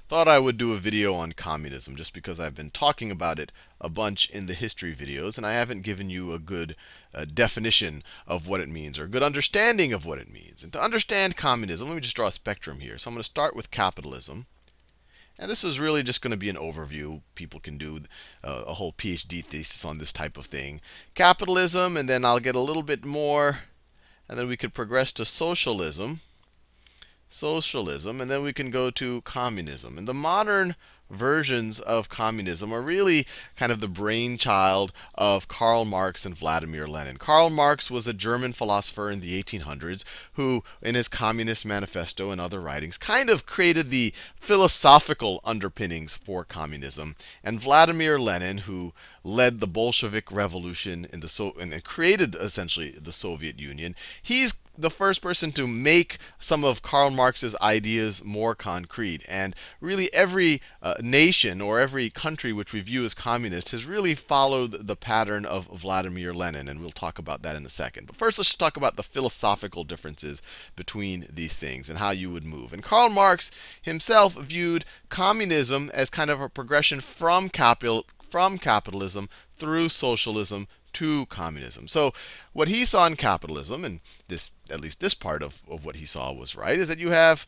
thought I would do a video on communism just because I've been talking about it a bunch in the history videos, and I haven't given you a good definition of what it means or a good understanding of what it means. And to understand communism, let me just draw a spectrum here. So I'm going to start with capitalism. And this is really just going to be an overview. People can do a whole PhD thesis on this type of thing. Capitalism, and then I'll get a little bit more, and then we could progress to socialism. And then we can go to communism. And the modern versions of communism are really kind of the brainchild of Karl Marx and Vladimir Lenin. Karl Marx was a German philosopher in the 1800s who, in his Communist Manifesto and other writings, kind of created the philosophical underpinnings for communism. And Vladimir Lenin, who led the Bolshevik Revolution in and created essentially the Soviet Union, he's the first person to make some of Karl Marx's ideas more concrete. And really every nation or every country which we view as communist has really followed the pattern of Vladimir Lenin. And we'll talk about that in a second. But first, let's talk about the philosophical differences between these things and how you would move. And Karl Marx himself viewed communism as kind of a progression from capitalism through socialism to communism. So what he saw in capitalism, and this, at least this part of what he saw was right, is that you have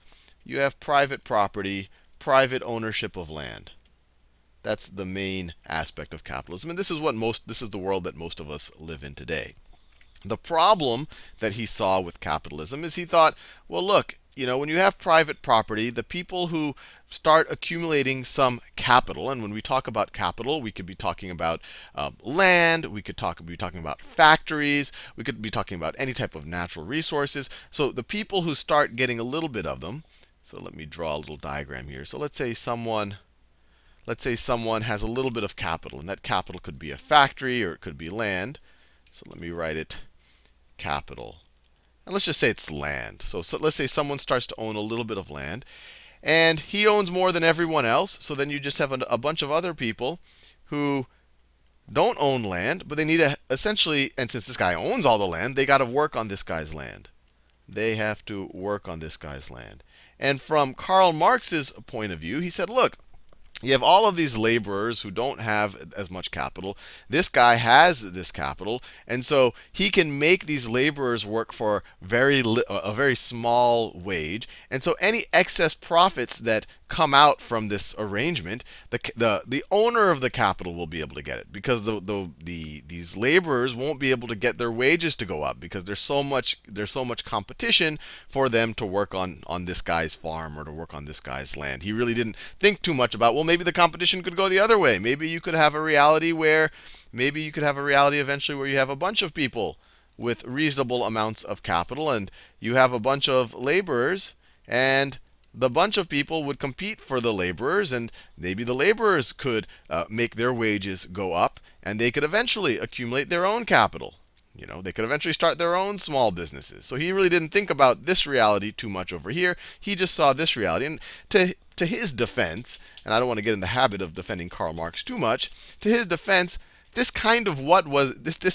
private property, private ownership of land. That's the main aspect of capitalism, and this is the world that most of us live in today. The problem that he saw with capitalism is he thought, well, look, when you have private property, the people who start accumulating some capital, and when we talk about capital, we could be talking about land, we could be talking about factories, we could be talking about any type of natural resources. So the people who start getting a little bit of them, so let me draw a little diagram here. So let's say someone has a little bit of capital, and that capital could be a factory or it could be land. So let me write it capital. And let's just say it's land. So let's say someone starts to own a little bit of land, and he owns more than everyone else. So then you just have a bunch of other people who don't own land, but they need to essentially, and since this guy owns all the land, they got to work on this guy's land. They have to work on this guy's land. And from Karl Marx's point of view, he said, look, you have all of these laborers who don't have as much capital. This guy has this capital, and so he can make these laborers work for a very small wage. And so any excess profits that come out from this arrangement, the owner of the capital will be able to get it, because these laborers won't be able to get their wages to go up because there's so much competition for them to work on this guy's farm or to work on this guy's land. He really didn't think too much about, well, maybe the competition could go the other way. Maybe you could have a reality eventually where you have a bunch of people with reasonable amounts of capital, and you have a bunch of laborers, and the bunch of people would compete for the laborers, and maybe the laborers could make their wages go up, and they could eventually accumulate their own capital. They could eventually start their own small businesses. So he really didn't think about this reality too much over here. He just saw this reality. And to his defense, and I don't want to get in the habit of defending Karl Marx too much, to his defense, this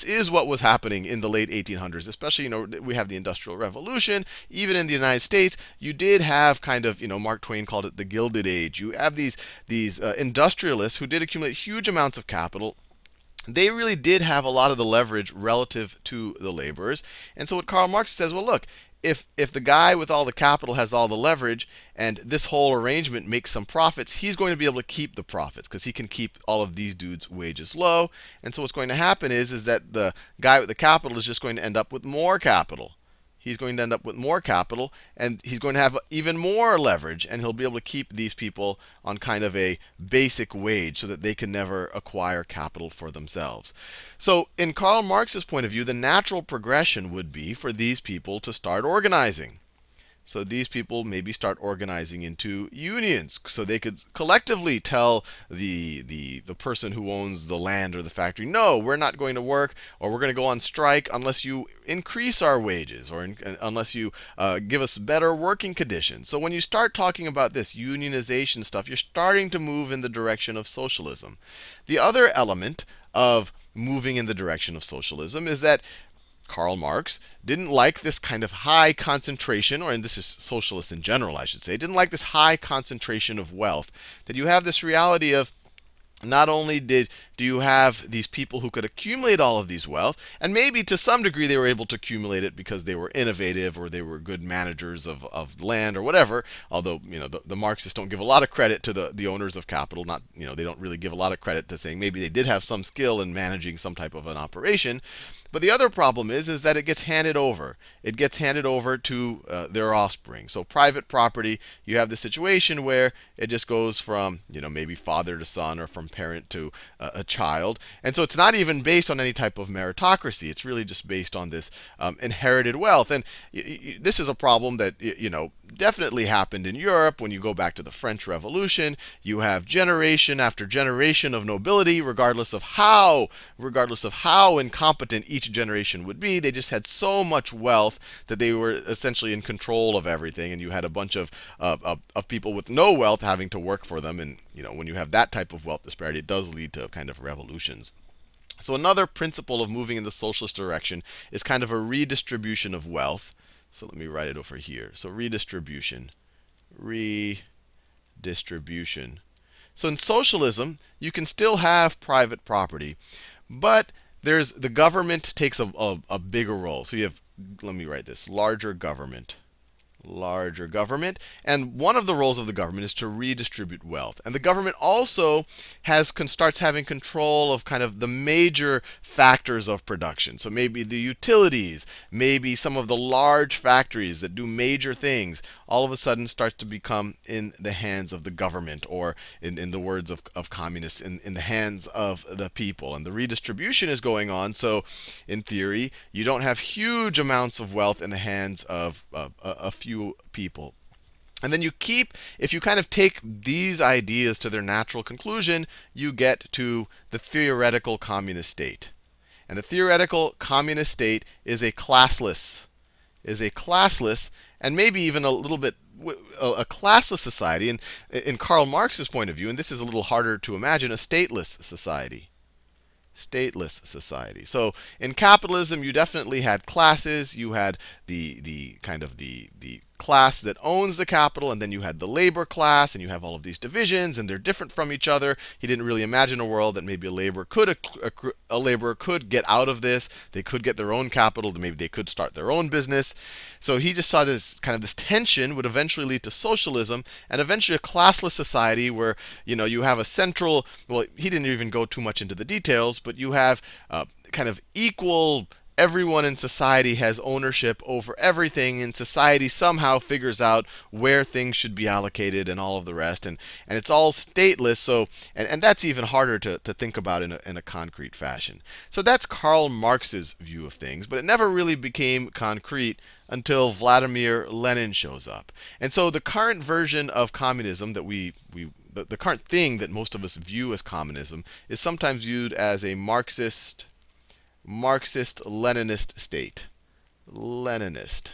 is what was happening in the late 1800s. Especially, we have the Industrial Revolution. Even in the United States, you did have kind of, Mark Twain called it the Gilded Age. You have these industrialists who did accumulate huge amounts of capital. They really did have a lot of the leverage relative to the laborers. And so what Karl Marx says, well, look, if the guy with all the capital has all the leverage, and this whole arrangement makes some profits, he's going to be able to keep the profits because he can keep all of these dudes' wages low. And so what's going to happen is that the guy with the capital is just going to end up with more capital. He's going to end up with more capital, and he's going to have even more leverage, and he'll be able to keep these people on kind of a basic wage so that they can never acquire capital for themselves. So in Karl Marx's point of view, the natural progression would be for these people to start organizing. So these people maybe start organizing into unions, so they could collectively tell the person who owns the land or the factory, no, we're not going to work, or we're going to go on strike unless you increase our wages, or unless you give us better working conditions. So when you start talking about this unionization stuff, you're starting to move in the direction of socialism. The other element of moving in the direction of socialism is that Karl Marx didn't like this kind of high concentration, or and this is socialists in general, I should say, didn't like this high concentration of wealth. That you have this reality of not only do you have these people who could accumulate all of these wealth, and maybe to some degree they were able to accumulate it because they were innovative or they were good managers of land or whatever. Although the Marxists don't give a lot of credit to the owners of capital. Not they don't really give a lot of credit to saying maybe they did have some skill in managing some type of an operation. But the other problem is that it gets handed over. It gets handed over to their offspring. So private property, you have the situation where it just goes from maybe father to son or from parent to a child. And so it's not even based on any type of meritocracy. It's really just based on this inherited wealth. And this is a problem that definitely happened in Europe when you go back to the French Revolution. You have generation after generation of nobility, regardless of how incompetent each generation would be. They just had so much wealth that they were essentially in control of everything, and you had a bunch of people with no wealth having to work for them. And when you have that type of wealth disparity, it does lead to kind of revolutions. So another principle of moving in the socialist direction is kind of a redistribution of wealth. So let me write it over here. So redistribution. Redistribution. So in socialism, you can still have private property, but the government takes a bigger role. So you have, let me write this, larger government. Larger government. And one of the roles of the government is to redistribute wealth. And the government also starts having control of kind of the major factors of production. So maybe the utilities, maybe some of the large factories that do major things, all of a sudden starts to become in the hands of the government, or in the words of communists, in the hands of the people. And the redistribution is going on. So in theory, you don't have huge amounts of wealth in the hands of a few people. And then if you kind of take these ideas to their natural conclusion, you get to the theoretical communist state. And the theoretical communist state is a classless, and maybe even a little bit a classless society. And in Karl Marx's point of view, and this is a little harder to imagine, a stateless society. Stateless society. So in capitalism, you definitely had classes. You had the kind of the class that owns the capital, and then you had the labor class, and you have all of these divisions, and they're different from each other. He didn't really imagine a world that maybe a laborer could get out of this. They could get their own capital. Maybe they could start their own business. So he just saw this tension would eventually lead to socialism, and eventually a classless society where you have a central. Well, he didn't even go too much into the details, but you have kind of equal. Everyone in society has ownership over everything, and society somehow figures out where things should be allocated and all of the rest. And it's all stateless. So and that's even harder to think about in a concrete fashion. So that's Karl Marx's view of things, but it never really became concrete until Vladimir Lenin shows up. And so the current version of communism that the current thing that most of us view as communism is sometimes viewed as a Marxist-Leninist state. Leninist.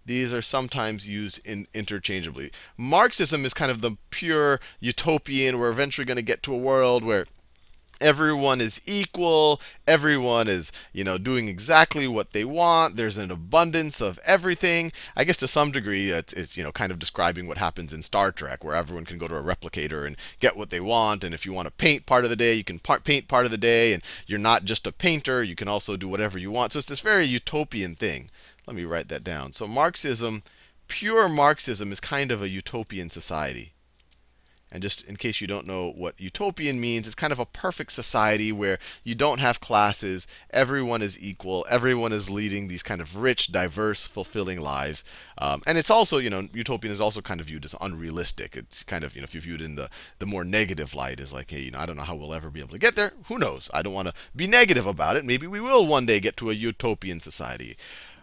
These are sometimes used interchangeably. Marxism is kind of the pure utopian. We're eventually going to get to a world where everyone is equal. Everyone is, doing exactly what they want. There's an abundance of everything. I guess to some degree, it's kind of describing what happens in Star Trek, where everyone can go to a replicator and get what they want. And if you want to paint part of the day, you can paint part of the day. And you're not just a painter. You can also do whatever you want. So it's this very utopian thing. Let me write that down. So Marxism, pure Marxism, is kind of a utopian society. And just in case you don't know what utopian means, it's kind of a perfect society where you don't have classes, everyone is equal, everyone is leading these kind of rich, diverse, fulfilling lives. And it's also, utopian is also kind of viewed as unrealistic. It's kind of, if you view it in the more negative light, is like, hey, I don't know how we'll ever be able to get there. Who knows? I don't want to be negative about it. Maybe we will one day get to a utopian society.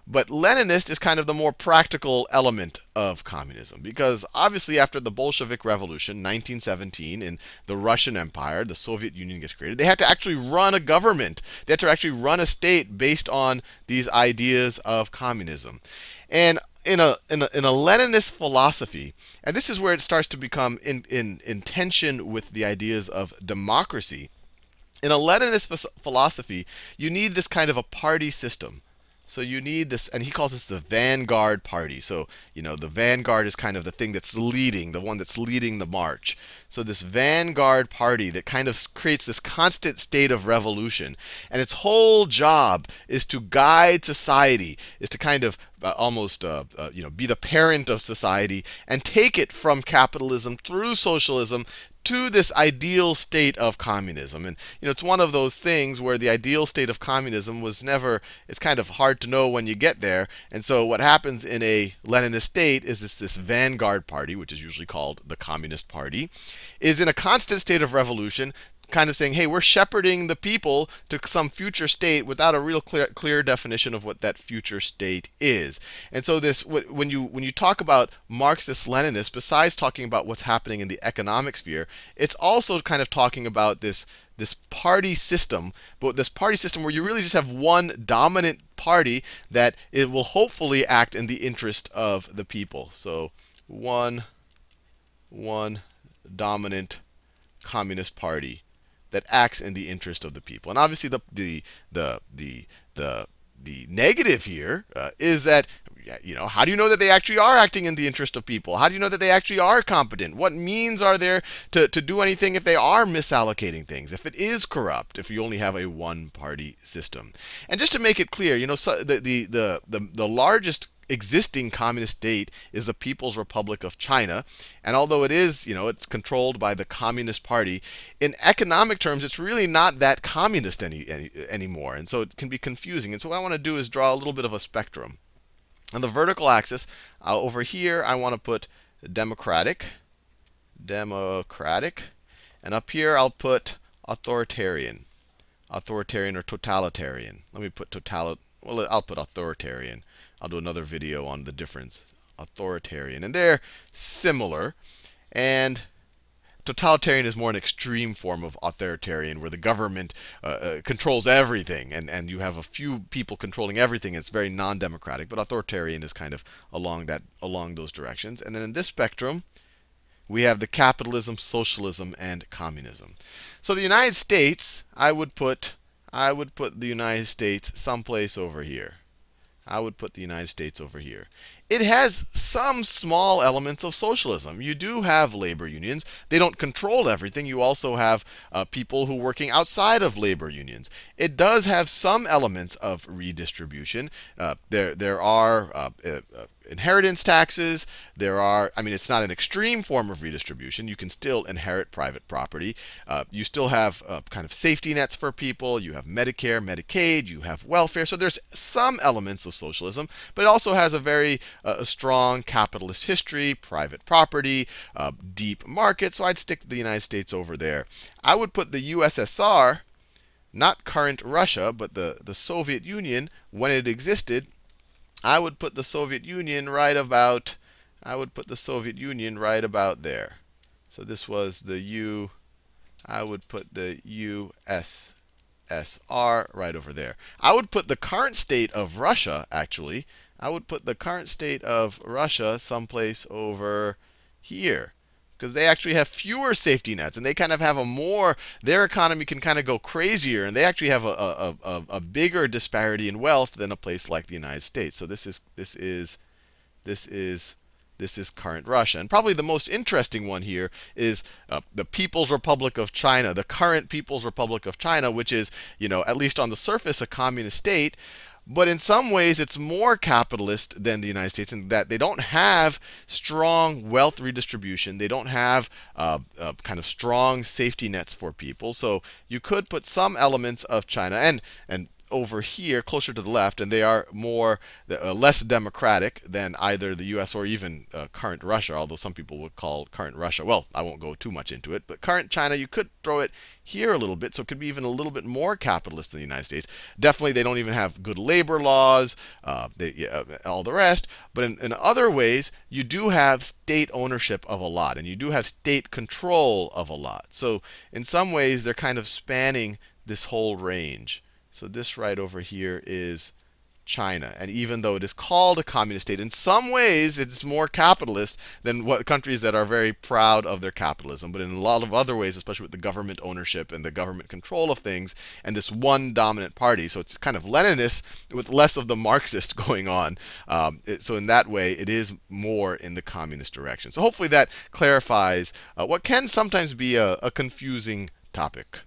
But Leninist is kind of the more practical element of communism, because obviously after the Bolshevik Revolution, 1917, in the Russian Empire, the Soviet Union gets created, they had to actually run a government. They had to actually run a state based on these ideas of communism. And in a Leninist philosophy, and this is where it starts to become in tension with the ideas of democracy. In a Leninist philosophy, you need this kind of a party system. So you need this, and he calls this the vanguard party. So, the vanguard is kind of the thing that's leading, the one that's leading the march. So this vanguard party that kind of creates this constant state of revolution, and its whole job is to guide society, is to kind of almost be the parent of society and take it from capitalism through socialism to this ideal state of communism. And it's one of those things where the ideal state of communism was never, it's kind of hard to know when you get there. And so what happens in a Leninist state is this vanguard party, which is usually called the Communist Party, is in a constant state of revolution, kind of saying, hey, we're shepherding the people to some future state without a real clear definition of what that future state is. And so this, when you talk about Marxist-Leninists, besides talking about what's happening in the economic sphere, it's also kind of talking about this party system, but this party system where you really just have one dominant party that it will hopefully act in the interest of the people. So one dominant communist party that acts in the interest of the people. And obviously, the negative here is that, how do you know that they actually are acting in the interest of people? How do you know that they actually are competent? What means are there to do anything if they are misallocating things? If it is corrupt? If you only have a one-party system? And just to make it clear, so the largest existing communist state is the People's Republic of China. And although it is, it's controlled by the Communist Party, in economic terms, it's really not that communist anymore. And so it can be confusing. And so what I want to do is draw a little bit of a spectrum. On the vertical axis, over here, I want to put democratic. And up here, I'll put authoritarian or totalitarian. Let me put well, I'll put authoritarian. I'll do another video on the difference. Authoritarian. And they're similar. And totalitarian is more an extreme form of authoritarian, where the government controls everything, and you have a few people controlling everything. It's very non-democratic. But authoritarian is kind of along those directions. And then in this spectrum, we have the capitalism, socialism, and communism. So the United States, I would put the United States someplace over here. I would put the United States over here. It has some small elements of socialism. You do have labor unions. They don't control everything. You also have people who are working outside of labor unions. It does have some elements of redistribution. There are inheritance taxes. It's not an extreme form of redistribution. You can still inherit private property. You still have kind of safety nets for people. You have Medicare, Medicaid. You have welfare. So there's some elements of socialism, but it also has a very strong capitalist history, private property, deep market. So I'd stick the United States over there. I would put the USSR, not current Russia, but the Soviet Union, when it existed. I would put the Soviet Union right about there. So this was the I would put the USSR right over there. I would put the current state of Russia, actually. I would put the current state of Russia someplace over here, because they actually have fewer safety nets, and they kind of have their economy can kind of go crazier, and they actually have a bigger disparity in wealth than a place like the United States. So this is current Russia. And probably the most interesting one here is the People's Republic of China, the current People's Republic of China, which is, at least on the surface, a communist state. But in some ways, it's more capitalist than the United States in that they don't have strong wealth redistribution. They don't have kind of strong safety nets for people. So you could put some elements of China and over here, closer to the left, and they are less democratic than either the U.S. or even current Russia, although some people would call current Russia. Well, I won't go too much into it, but current China, you could throw it here a little bit, so it could be even a little bit more capitalist than the United States. Definitely, they don't even have good labor laws, all the rest. But in other ways, you do have state ownership of a lot, and you do have state control of a lot. So in some ways, they're kind of spanning this whole range. So this right over here is China. And even though it is called a communist state, in some ways it's more capitalist than what countries that are very proud of their capitalism. But in a lot of other ways, especially with the government ownership and the government control of things, and this one dominant party, so it's kind of Leninist with less of the Marxist going on. So in that way, it is more in the communist direction. So hopefully that clarifies what can sometimes be a confusing topic.